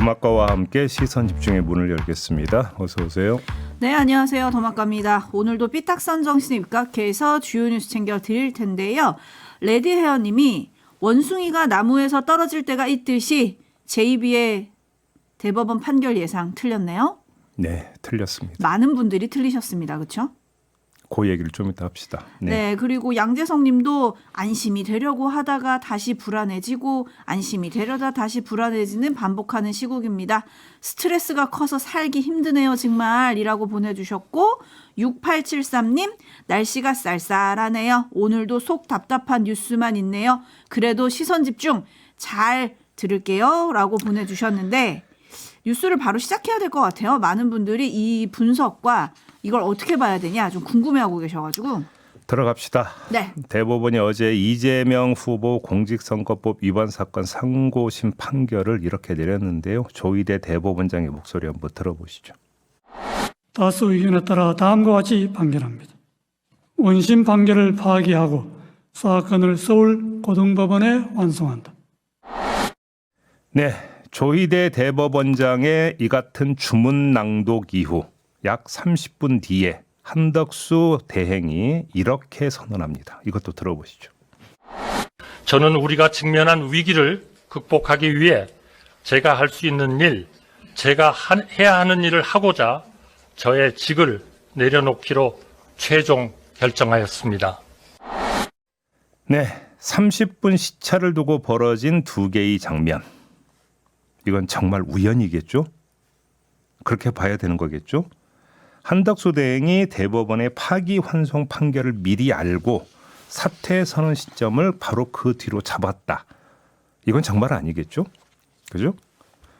도마과와 함께 시선 집중의 문을 열겠습니다. 어서 오세요. 네, 안녕하세요. 도마과입니다. 오늘도 삐딱선 정신에 입각해서 주요 뉴스 챙겨 드릴 텐데요. 레디헤어님이 원숭이가 나무에서 떨어질 때가 있듯이 JB의 대법원 판결 예상 틀렸네요. 네, 틀렸습니다. 많은 분들이 틀리셨습니다. 그렇죠? 그 얘기를 좀 이따 합시다. 네, 그리고 양재성 님도 안심이 되려고 하다가 다시 불안해지고 안심이 되려다 다시 불안해지는 반복하는 시국입니다. 스트레스가 커서 살기 힘드네요 정말 이라고 보내주셨고 6873님 날씨가 쌀쌀하네요. 오늘도 속 답답한 뉴스만 있네요. 그래도 시선 집중 잘 들을게요 라고 보내주셨는데 뉴스를 바로 시작해야 될 것 같아요. 많은 분들이 이 분석과 이걸 어떻게 봐야 되냐 좀 궁금해하고 계셔가지고 들어갑시다. 네. 대법원이 어제 이재명 후보 공직선거법 위반 사건 상고심 판결을 이렇게 내렸는데요. 조희대 대법원장의 목소리 한번 들어보시죠. 다수 의견에 따라 다음과 같이 판결합니다. 원심 판결을 파기하고 사건을 서울고등법원에 완송한다. 네, 조희대 대법원장의 이 같은 주문 낭독 이후 약 30분 뒤에 한덕수 대행이 이렇게 선언합니다. 이것도 들어보시죠. 저는 우리가 직면한 위기를 극복하기 위해 제가 할 수 있는 일, 제가 해야 하는 일을 하고자 저의 직을 내려놓기로 최종 결정하였습니다. 네, 30분 시차를 두고 벌어진 두 개의 장면. 이건 정말 우연이겠죠? 그렇게 봐야 되는 거겠죠? 한덕수 대행이 대법원의 파기환송 판결을 미리 알고 사퇴 선언 시점을 바로 그 뒤로 잡았다. 이건 정말 아니겠죠? 그죠?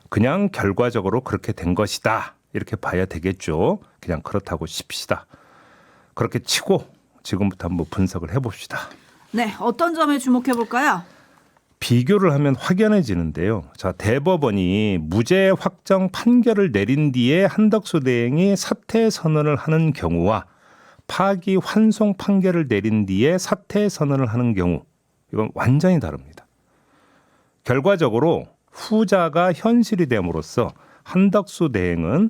그냥 결과적으로 그렇게 된 것이다. 이렇게 봐야 되겠죠. 그냥 그렇다고 칩시다. 그렇게 치고 지금부터 한번 분석을 해봅시다. 네, 어떤 점에 주목해 볼까요? 비교를 하면 확연해지는데요. 자, 대법원이 무죄 확정 판결을 내린 뒤에 한덕수 대행이 사퇴 선언을 하는 경우와 파기 환송 판결을 내린 뒤에 사퇴 선언을 하는 경우 이건 완전히 다릅니다. 결과적으로 후자가 현실이 됨으로써 한덕수 대행은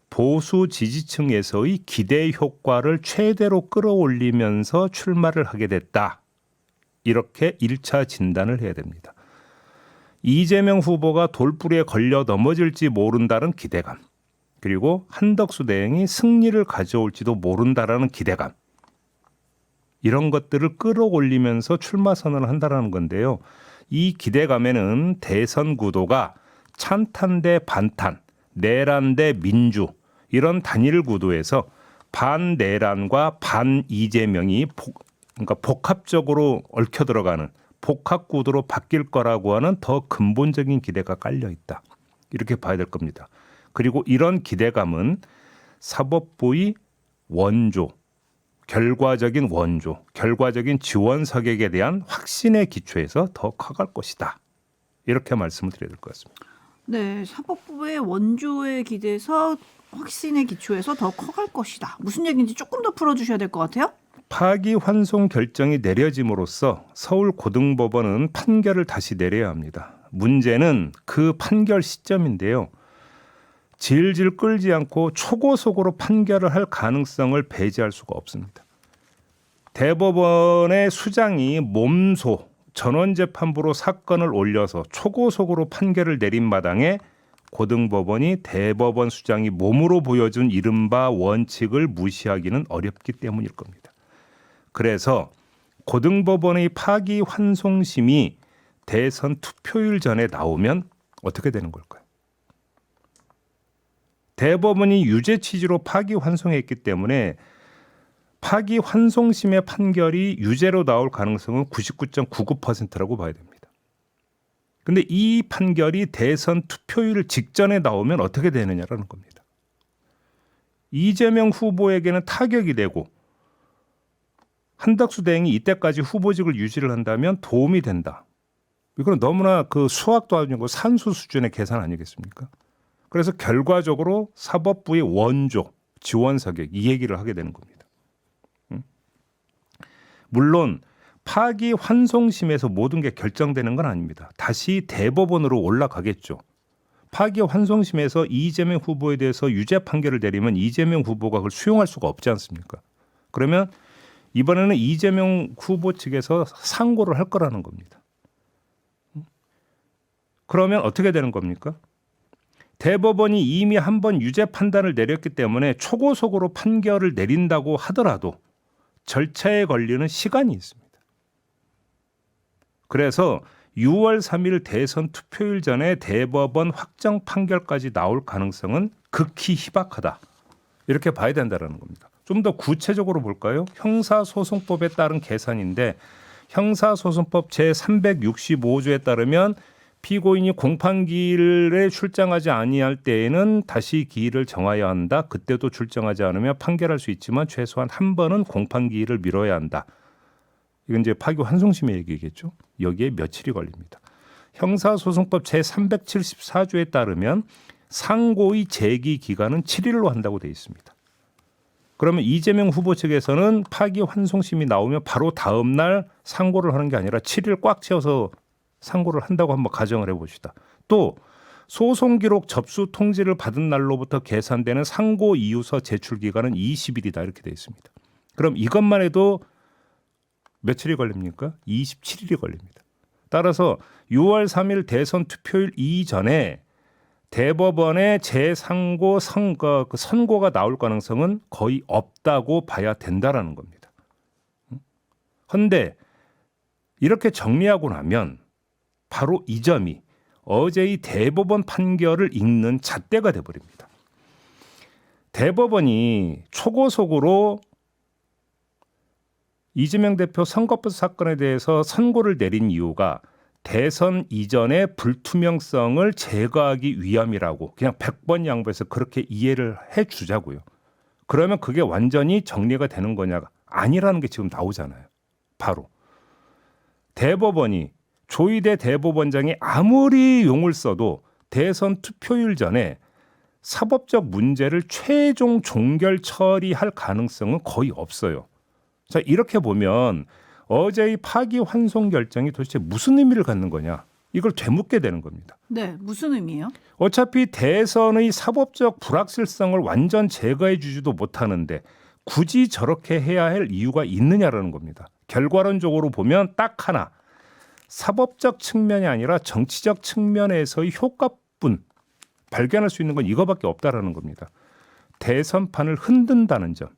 보수 지지층에서의 기대 효과를 최대로 끌어올리면서 출마를 하게 됐다. 이렇게 1차 진단을 해야 됩니다. 이재명 후보가 돌부리에 걸려 넘어질지 모른다는 기대감, 그리고 한덕수 대행이 승리를 가져올지도 모른다라는 기대감, 이런 것들을 끌어올리면서 출마 선언을 한다는 건데요. 이 기대감에는 대선 구도가 찬탄 대 반탄, 내란 대 민주 이런 단일 구도에서 반내란과 반이재명이 그러니까 복합적으로 얽혀 들어가는 복합 구도로 바뀔 거라고 하는 더 근본적인 기대가 깔려 있다. 이렇게 봐야 될 겁니다. 그리고 이런 기대감은 사법부의 원조, 결과적인 원조, 결과적인 지원 사격에 대한 확신의 기초에서 더 커갈 것이다. 이렇게 말씀을 드려야 될 것 같습니다. 네, 사법부의 원조에 기대서 확신의 기초에서 더 커갈 것이다. 무슨 얘기인지 조금 더 풀어주셔야 될 것 같아요. 파기환송 결정이 내려짐으로써 서울고등법원은 판결을 다시 내려야 합니다. 문제는 그 판결 시점인데요. 질질 끌지 않고 초고속으로 판결을 할 가능성을 배제할 수가 없습니다. 대법원의 수장이 몸소 전원재판부로 사건을 올려서 초고속으로 판결을 내린 마당에 고등법원이 대법원 수장이 몸으로 보여준 이른바 원칙을 무시하기는 어렵기 때문일 겁니다. 그래서 고등법원의 파기환송심이 대선 투표일 전에 나오면 어떻게 되는 걸까요? 대법원이 유죄 취지로 파기환송했기 때문에 파기환송심의 판결이 유죄로 나올 가능성은 99.99%라고 봐야 됩니다. 그런데 이 판결이 대선 투표일 직전에 나오면 어떻게 되느냐라는 겁니다. 이재명 후보에게는 타격이 되고 한덕수 대행이 이때까지 후보직을 유지를 한다면 도움이 된다. 이건 너무나 그 수학도 아니고 산수 수준의 계산 아니겠습니까? 그래서 결과적으로 사법부의 원조, 지원 사격 이 얘기를 하게 되는 겁니다. 물론 파기환송심에서 모든 게 결정되는 건 아닙니다. 다시 대법원으로 올라가겠죠. 파기환송심에서 이재명 후보에 대해서 유죄 판결을 내리면 이재명 후보가 그걸 수용할 수가 없지 않습니까? 그러면 이번에는 이재명 후보 측에서 상고를 할 거라는 겁니다. 그러면 어떻게 되는 겁니까? 대법원이 이미 한 번 유죄 판단을 내렸기 때문에 초고속으로 판결을 내린다고 하더라도 절차에 걸리는 시간이 있습니다. 그래서 6월 3일 대선 투표일 전에 대법원 확정 판결까지 나올 가능성은 극히 희박하다. 이렇게 봐야 된다는 겁니다. 좀 더 구체적으로 볼까요? 형사소송법에 따른 계산인데 형사소송법 제365조에 따르면 피고인이 공판기일에 출정하지 아니할 때에는 다시 기일을 정하여야 한다. 그때도 출정하지 않으면 판결할 수 있지만 최소한 한 번은 공판기일을 미뤄야 한다. 이건 이제 파기환송심의 얘기겠죠. 여기에 며칠이 걸립니다. 형사소송법 제374조에 따르면 상고의 제기 기간은 7일로 한다고 되어 있습니다. 그러면 이재명 후보 측에서는 파기환송심이 나오면 바로 다음 날 상고를 하는 게 아니라 7일 꽉 채워서 상고를 한다고 한번 가정을 해봅시다. 또 소송기록 접수 통지를 받은 날로부터 계산되는 상고 이유서 제출 기간은 20일이다 이렇게 되어 있습니다. 그럼 이것만 해도 며칠이 걸립니까? 27일이 걸립니다. 따라서 6월 3일 대선 투표일 이전에 대법원의 재상고 선고가 나올 가능성은 거의 없다고 봐야 된다라는 겁니다. 그런데 이렇게 정리하고 나면 바로 이 점이 어제의 대법원 판결을 읽는 잣대가 돼버립니다. 대법원이 초고속으로 이재명 대표 선거법 사건에 대해서 선고를 내린 이유가 대선 이전의 불투명성을 제거하기 위함이라고 그냥 100번 양보해서 그렇게 이해를 해주자고요. 그러면 그게 완전히 정리가 되는 거냐가 아니라는 게 지금 나오잖아요. 바로 대법원이 조희대 대법원장이 아무리 용을 써도 대선 투표일 전에 사법적 문제를 최종 종결 처리할 가능성은 거의 없어요. 자, 이렇게 보면 어제의 파기환송 결정이 도대체 무슨 의미를 갖는 거냐? 이걸 되묻게 되는 겁니다. 네, 무슨 의미예요? 어차피 대선의 사법적 불확실성을 완전 제거해 주지도 못하는데 굳이 저렇게 해야 할 이유가 있느냐라는 겁니다. 결과론적으로 보면 딱 하나. 사법적 측면이 아니라 정치적 측면에서의 효과뿐 발견할 수 있는 건 이거밖에 없다라는 겁니다. 대선판을 흔든다는 점.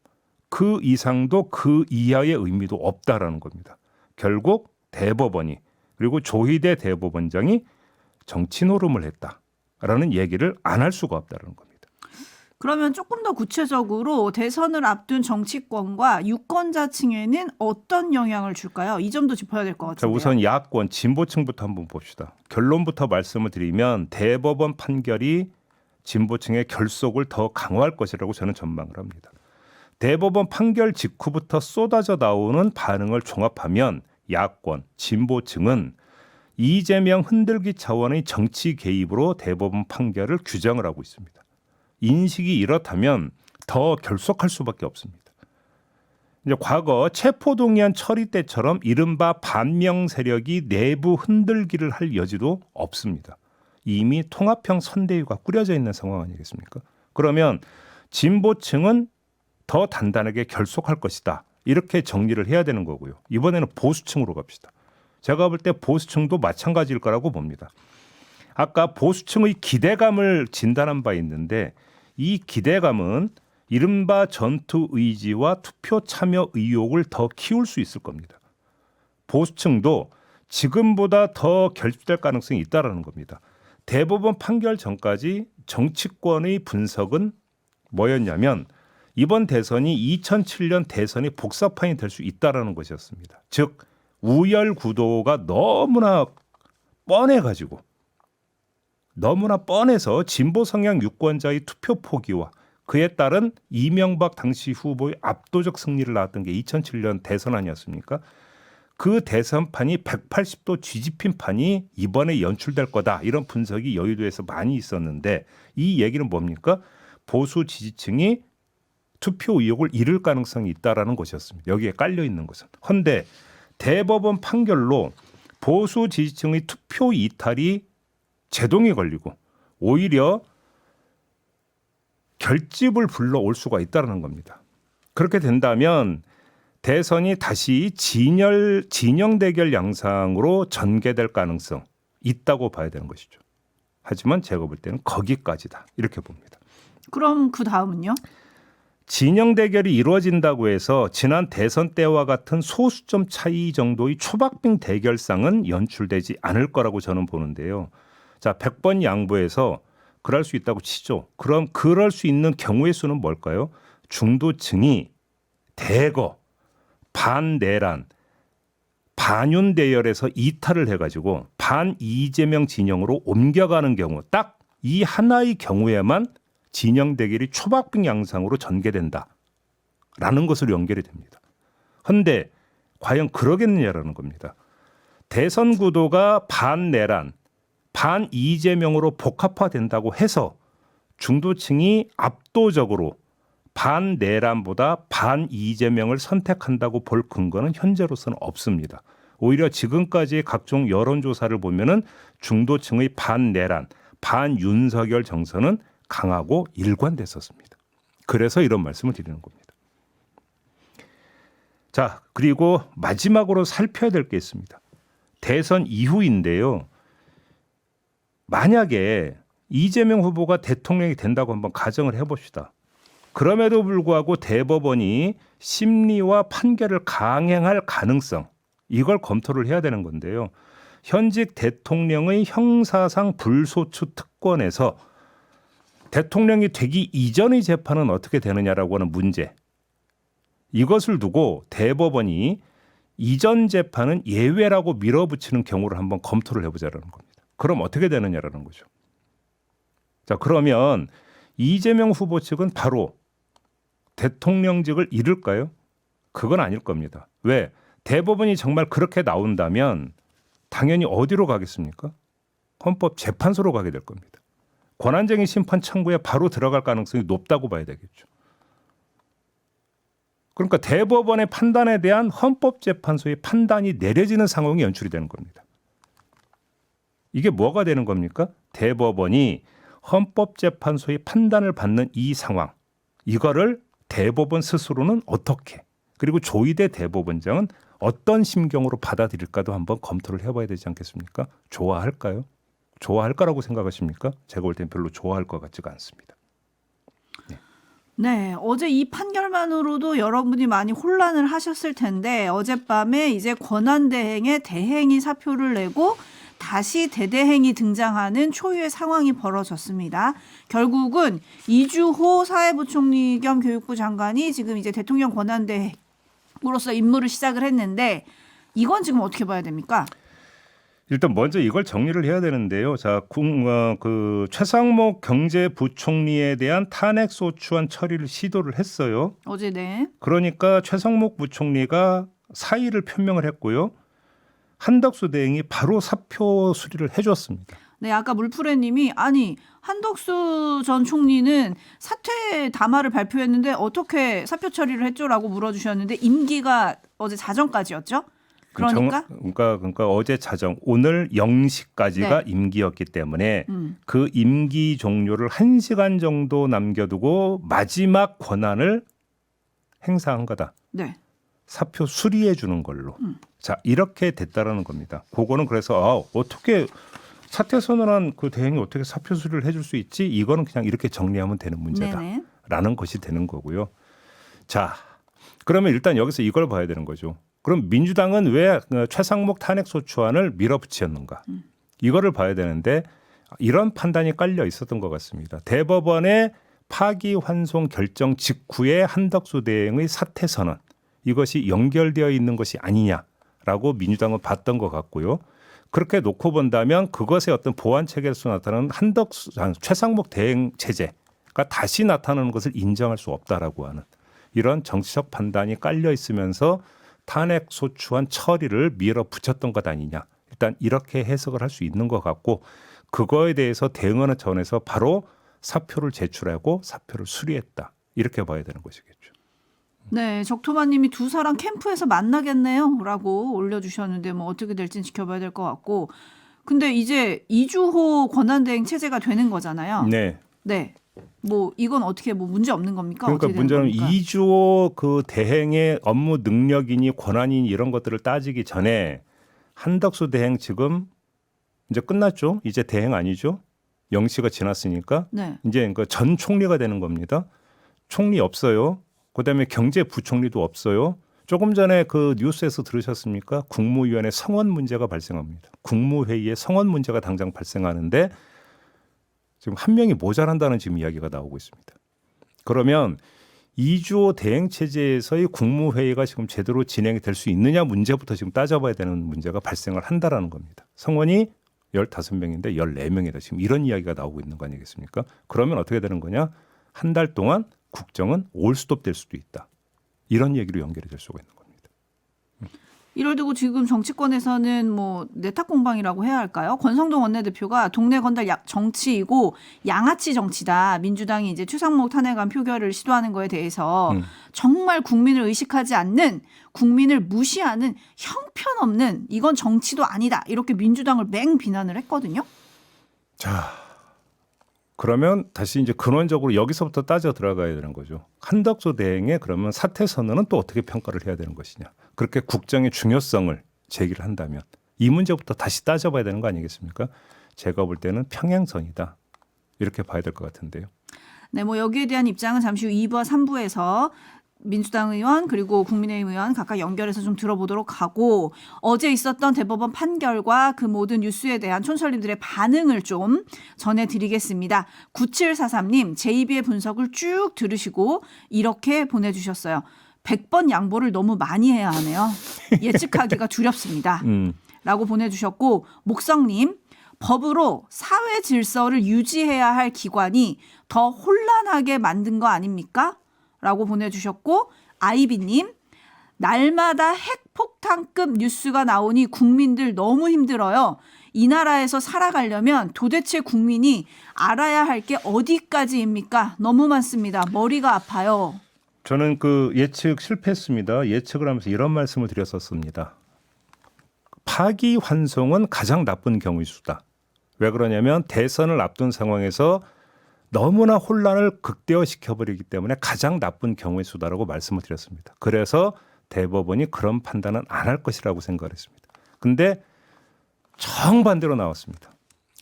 그 이상도 그 이하의 의미도 없다라는 겁니다. 결국 대법원이 그리고 조희대 대법원장이 정치 노름을 했다라는 얘기를 안 할 수가 없다는 겁니다. 그러면 조금 더 구체적으로 대선을 앞둔 정치권과 유권자층에는 어떤 영향을 줄까요? 이 점도 짚어야 될 것 자, 같은데요. 우선 야권 진보층부터 한번 봅시다. 결론부터 말씀을 드리면 대법원 판결이 진보층의 결속을 더 강화할 것이라고 저는 전망을 합니다. 대법원 판결 직후부터 쏟아져 나오는 반응을 종합하면 야권, 진보층은 이재명 흔들기 차원의 정치 개입으로 대법원 판결을 규정을 하고 있습니다. 인식이 이렇다면 더 결속할 수밖에 없습니다. 이제 과거 체포동의안 처리 때처럼 이른바 반명 세력이 내부 흔들기를 할 여지도 없습니다. 이미 통합형 선대위가 꾸려져 있는 상황 아니겠습니까? 그러면 진보층은 더 단단하게 결속할 것이다. 이렇게 정리를 해야 되는 거고요. 이번에는 보수층으로 갑시다. 제가 볼 때 보수층도 마찬가지일 거라고 봅니다. 아까 보수층의 기대감을 진단한 바 있는데 이 기대감은 이른바 전투 의지와 투표 참여 의욕을 더 키울 수 있을 겁니다. 보수층도 지금보다 더 결집될 가능성이 있다는 겁니다. 대법원 판결 전까지 정치권의 분석은 뭐였냐면 이번 대선이 2007년 대선이 복사판이 될 수 있다는 것이었습니다. 즉 우열 구도가 너무나 뻔해가지고 너무나 뻔해서 진보 성향 유권자의 투표 포기와 그에 따른 이명박 당시 후보의 압도적 승리를 낳았던 게 2007년 대선 아니었습니까? 그 대선판이 180도 뒤집힌 판이 이번에 연출될 거다. 이런 분석이 여의도에서 많이 있었는데 이 얘기는 뭡니까? 보수 지지층이 투표 의욕을 잃을 가능성이 있다라는 것이었습니다. 여기에 깔려 있는 것은. 그런데 대법원 판결로 보수 지지층의 투표 이탈이 제동이 걸리고 오히려 결집을 불러올 수가 있다는 겁니다. 그렇게 된다면 대선이 다시 진영 대결 양상으로 전개될 가능성 있다고 봐야 되는 것이죠. 하지만 제가 볼 때는 거기까지다 이렇게 봅니다. 그럼 그 다음은요? 진영 대결이 이루어진다고 해서 지난 대선 때와 같은 소수점 차이 정도의 초박빙 대결상은 연출되지 않을 거라고 저는 보는데요. 자, 100번 양보해서 그럴 수 있다고 치죠. 그럼 그럴 수 있는 경우의 수는 뭘까요? 중도층이 대거 반내란, 반윤 대열에서 이탈을 해가지고 반 이재명 진영으로 옮겨가는 경우 딱 이 하나의 경우에만 진영 대결이 초박빙 양상으로 전개된다라는 것으로 연결이 됩니다. 그런데 과연 그러겠느냐라는 겁니다. 대선 구도가 반내란, 반 이재명으로 복합화된다고 해서 중도층이 압도적으로 반내란보다 반 이재명을 선택한다고 볼 근거는 현재로서는 없습니다. 오히려 지금까지의 각종 여론조사를 보면은 중도층의 반내란, 반윤석열 정서는 강하고 일관됐었습니다. 그래서 이런 말씀을 드리는 겁니다. 자, 그리고 마지막으로 살펴야 될 게 있습니다. 대선 이후인데요. 만약에 이재명 후보가 대통령이 된다고 한번 가정을 해봅시다. 그럼에도 불구하고 대법원이 심리와 판결을 강행할 가능성, 이걸 검토를 해야 되는 건데요. 현직 대통령의 형사상 불소추 특권에서 대통령이 되기 이전의 재판은 어떻게 되느냐라고 하는 문제, 이것을 두고 대법원이 이전 재판은 예외라고 밀어붙이는 경우를 한번 검토를 해보자라는 겁니다. 그럼 어떻게 되느냐라는 거죠. 자, 그러면 이재명 후보 측은 바로 대통령직을 잃을까요? 그건 아닐 겁니다. 왜? 대법원이 정말 그렇게 나온다면 당연히 어디로 가겠습니까? 헌법재판소로 가게 될 겁니다. 권한쟁의 심판 청구에 바로 들어갈 가능성이 높다고 봐야 되겠죠. 그러니까 대법원의 판단에 대한 헌법재판소의 판단이 내려지는 상황이 연출이 되는 겁니다. 이게 뭐가 되는 겁니까? 대법원이 헌법재판소의 판단을 받는 이 상황, 이거를 대법원 스스로는 어떻게, 그리고 조희대 대법원장은 어떤 심경으로 받아들일까도 한번 검토를 해봐야 되지 않겠습니까? 좋아할까요? 좋아할 거라고 생각하십니까? 제가 볼 때는 별로 좋아할 것 같지가 않습니다. 네, 어제 이 판결만으로도 여러분이 많이 혼란을 하셨을 텐데 어젯밤에 이제 권한대행의 대행이 사표를 내고 다시 대대행이 등장하는 초유의 상황이 벌어졌습니다. 결국은 이주호 사회부총리 겸 교육부 장관이 지금 이제 대통령 권한대행으로서 임무를 시작을 했는데 이건 지금 어떻게 봐야 됩니까? 일단 먼저 이걸 정리를 해야 되는데요. 자, 최상목 경제부총리에 대한 탄핵소추안 처리를 시도를 했어요. 어제 네. 그러니까 최상목 부총리가 사의를 표명을 했고요. 한덕수 대행이 바로 사표 수리를 해줬습니다. 네, 아까 물프레님이 아니 한덕수 전 총리는 사퇴 담화를 발표했는데 어떻게 사표 처리를 했죠라고 물어주셨는데 임기가 어제 자정까지였죠. 그러니까 어제 자정, 오늘 0시까지가 네. 임기였기 때문에 그 임기 종료를 1시간 정도 남겨두고 마지막 권한을 행사한 거다. 네. 사표 수리해 주는 걸로. 자, 이렇게 됐다라는 겁니다. 그거는 그래서 어떻게 사퇴 선언한 그 대행이 어떻게 사표 수리를 해줄 수 있지? 이거는 그냥 이렇게 정리하면 되는 문제다라는 네네. 것이 되는 거고요. 자, 그러면 일단 여기서 이걸 봐야 되는 거죠. 그럼 민주당은 왜 최상목 탄핵소추안을 밀어붙였는가? 이거를 봐야 되는데 이런 판단이 깔려 있었던 것 같습니다. 대법원의 파기환송 결정 직후에 한덕수 대행의 사퇴 선언, 이것이 연결되어 있는 것이 아니냐라고 민주당은 봤던 것 같고요. 그렇게 놓고 본다면 그것의 어떤 보완 체계에서 나타나는 최상목 대행 체제가 다시 나타나는 것을 인정할 수 없다라고 하는 이런 정치적 판단이 깔려 있으면서 탄핵소추안 처리를 밀어붙였던 것 아니냐. 일단 이렇게 해석을 할 수 있는 것 같고 그거에 대해서 대응하는 차원에서 바로 사표를 제출하고 사표를 수리했다. 이렇게 봐야 되는 것이겠죠. 네, 적토마님이 두 사람 캠프에서 만나겠네요라고 올려주셨는데 뭐 어떻게 될지는 지켜봐야 될 것 같고 근데 이제 이주호 권한대행 체제가 되는 거잖아요. 네. 네. 뭐 이건 어떻게 뭐 문제 없는 겁니까? 그러니까 어떻게 되는 문제는 겁니까? 이주호 그 대행의 업무 능력이니 권한이니 이런 것들을 따지기 전에 한덕수 대행 지금 이제 끝났죠. 이제 대행 아니죠. 영시가 지났으니까 네. 이제 그 전 총리가 되는 겁니다. 총리 없어요. 그다음에 경제부총리도 없어요. 조금 전에 그 뉴스에서 들으셨습니까? 국무위원회 성원 문제가 발생합니다. 국무회의에 성원 문제가 당장 발생하는데 지금 한 명이 모자란다는 지금 이야기가 나오고 있습니다. 그러면 이주호 대행 체제에서의 국무회의가 지금 제대로 진행이 될 수 있느냐 문제부터 지금 따져봐야 되는 문제가 발생을 한다라는 겁니다. 성원이 15명인데 14명이다. 지금 이런 이야기가 나오고 있는 거 아니겠습니까? 그러면 어떻게 되는 거냐? 한 달 동안 국정은 올스톱 될 수도 있다. 이런 얘기로 연결이 될 수가 있는 겁니다. 이럴 두고 지금 정치권에서는 뭐 내탁 공방이라고 해야 할까요? 권성동 원내대표가 동네 건달 정치이고 양아치 정치다. 민주당이 이제 최상목 탄핵안 표결을 시도하는 거에 대해서 정말 국민을 의식하지 않는, 국민을 무시하는 형편없는, 이건 정치도 아니다. 이렇게 민주당을 맹 비난을 했거든요. 자, 그러면 다시 이제 근원적으로 여기서부터 따져 들어가야 되는 거죠. 한덕수 대행의 그러면 사퇴 선언은 또 어떻게 평가를 해야 되는 것이냐. 그렇게 국정의 중요성을 제기를 한다면 이 문제부터 다시 따져봐야 되는 거 아니겠습니까? 제가 볼 때는 평행선이다. 이렇게 봐야 될 것 같은데요. 네, 뭐 여기에 대한 입장은 잠시 후 2부와 3부에서 민주당 의원 그리고 국민의힘 의원 각각 연결해서 좀 들어보도록 하고, 어제 있었던 대법원 판결과 그 모든 뉴스에 대한 촌철님들의 반응을 좀 전해드리겠습니다. 9743님 제2비의 분석을 쭉 들으시고 이렇게 보내주셨어요. 100번 양보를 너무 많이 해야 하네요. 예측하기가 두렵습니다. 라고 보내주셨고, 목성님 법으로 사회 질서를 유지해야 할 기관이 더 혼란하게 만든 거 아닙니까? 라고 보내주셨고, 아이비님 날마다 핵폭탄급 뉴스가 나오니 국민들 너무 힘들어요. 이 나라에서 살아가려면 도대체 국민이 알아야 할 게 어디까지입니까? 너무 많습니다. 머리가 아파요. 저는 그 예측 실패했습니다. 예측을 하면서 이런 말씀을 드렸었습니다. 파기환송은 가장 나쁜 경우의 수다. 왜 그러냐면 대선을 앞둔 상황에서 너무나 혼란을 극대화시켜버리기 때문에 가장 나쁜 경우의 수다라고 말씀을 드렸습니다. 그래서 대법원이 그런 판단은 안 할 것이라고 생각을 했습니다. 근데 정반대로 나왔습니다.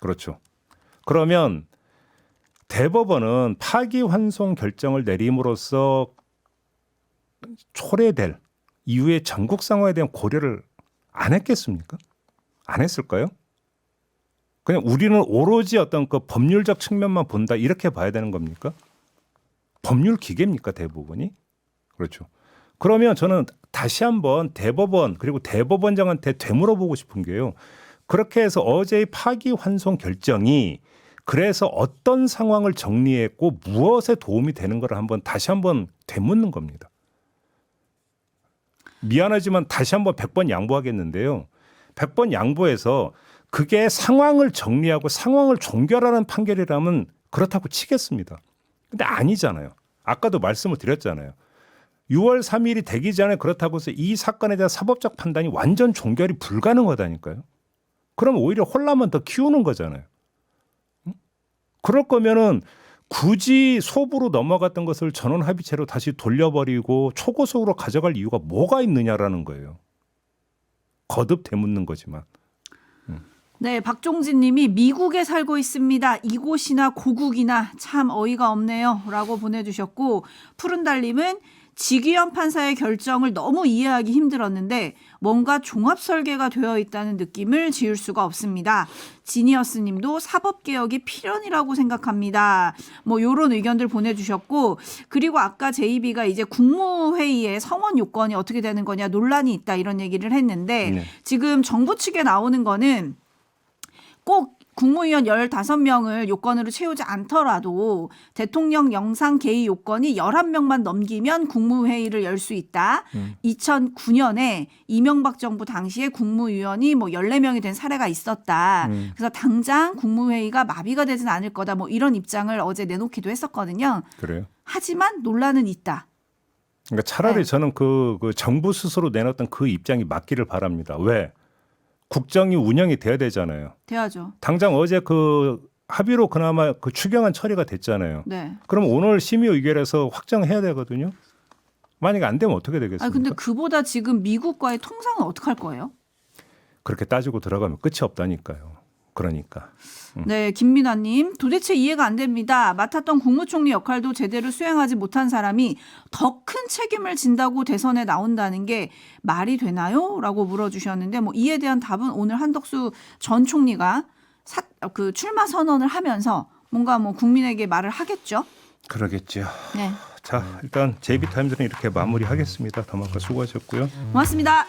그렇죠. 그러면 대법원은 파기환송 결정을 내림으로써 초래될 이후의 전국 상황에 대한 고려를 안 했겠습니까? 안 했을까요? 그냥 우리는 오로지 어떤 그 법률적 측면만 본다 이렇게 봐야 되는 겁니까? 법률 기계입니까 대법원이? 그렇죠. 그러면 저는 다시 한번 대법원 그리고 대법원장한테 되물어보고 싶은 게요. 그렇게 해서 어제의 파기환송 결정이 그래서 어떤 상황을 정리했고 무엇에 도움이 되는 걸 한번 다시 한번 되묻는 겁니다. 미안하지만 다시 한번 100번 양보하겠는데요. 100번 양보해서 그게 상황을 정리하고 상황을 종결하는 판결이라면 그렇다고 치겠습니다. 근데 아니잖아요. 아까도 말씀을 드렸잖아요. 6월 3일이 되기 전에 그렇다고 해서 이 사건에 대한 사법적 판단이 완전 종결이 불가능하다니까요. 그럼 오히려 혼란만 더 키우는 거잖아요. 그럴 거면은 굳이 소부로 넘어갔던 것을 전원 합의체로 다시 돌려버리고 초고속으로 가져갈 이유가 뭐가 있느냐라는 거예요. 거듭 되묻는 거지만. 네, 박종진 님이 미국에 살고 있습니다. 이곳이나 고국이나 참 어이가 없네요. 라고 보내주셨고, 푸른달님은 지기현 판사의 결정을 너무 이해하기 힘들었는데 뭔가 종합 설계가 되어 있다는 느낌을 지울 수가 없습니다. 지니어스 님도 사법개혁이 필연이라고 생각합니다. 뭐 요런 의견들 보내주셨고, 그리고 아까 제이비가 이제 국무회의에 성원 요건이 어떻게 되는 거냐 논란이 있다 이런 얘기를 했는데 네. 지금 정부 측에 나오는 거는 꼭 국무위원 15명을 요건으로 채우지 않더라도 대통령 영상 개의 요건이 11명만 넘기면 국무회의를 열 수 있다. 2009년에 이명박 정부 당시에 국무위원이 뭐 14명이 된 사례가 있었다. 그래서 당장 국무회의가 마비가 되진 않을 거다. 뭐 이런 입장을 어제 내놓기도 했었거든요. 그래요? 하지만 논란은 있다. 그러니까 차라리 네. 저는 그 정부 스스로 내놨던 그 입장이 맞기를 바랍니다. 왜? 국정이 운영이 돼야 되잖아요. 돼야죠. 당장 어제 그 합의로 그나마 그 추경안 처리가 됐잖아요. 네. 그럼 오늘 심의 의결해서 확정해야 되거든요. 만약에 안 되면 어떻게 되겠습니까? 아 근데 그보다 지금 미국과의 통상은 어떻게 할 거예요? 그렇게 따지고 들어가면 끝이 없다니까요. 그러니까. 네, 김민아님 도대체 이해가 안 됩니다. 맡았던 국무총리 역할도 제대로 수행하지 못한 사람이 더 큰 책임을 진다고 대선에 나온다는 게 말이 되나요? 라고 물어주셨는데 뭐 이에 대한 답은 오늘 한덕수 전 총리가 그 출마 선언을 하면서 뭔가 뭐 국민에게 말을 하겠죠. 그러겠죠. 네, 자, 일단 JB타임즈는 이렇게 마무리하겠습니다. 담화가 수고하셨고요. 고맙습니다.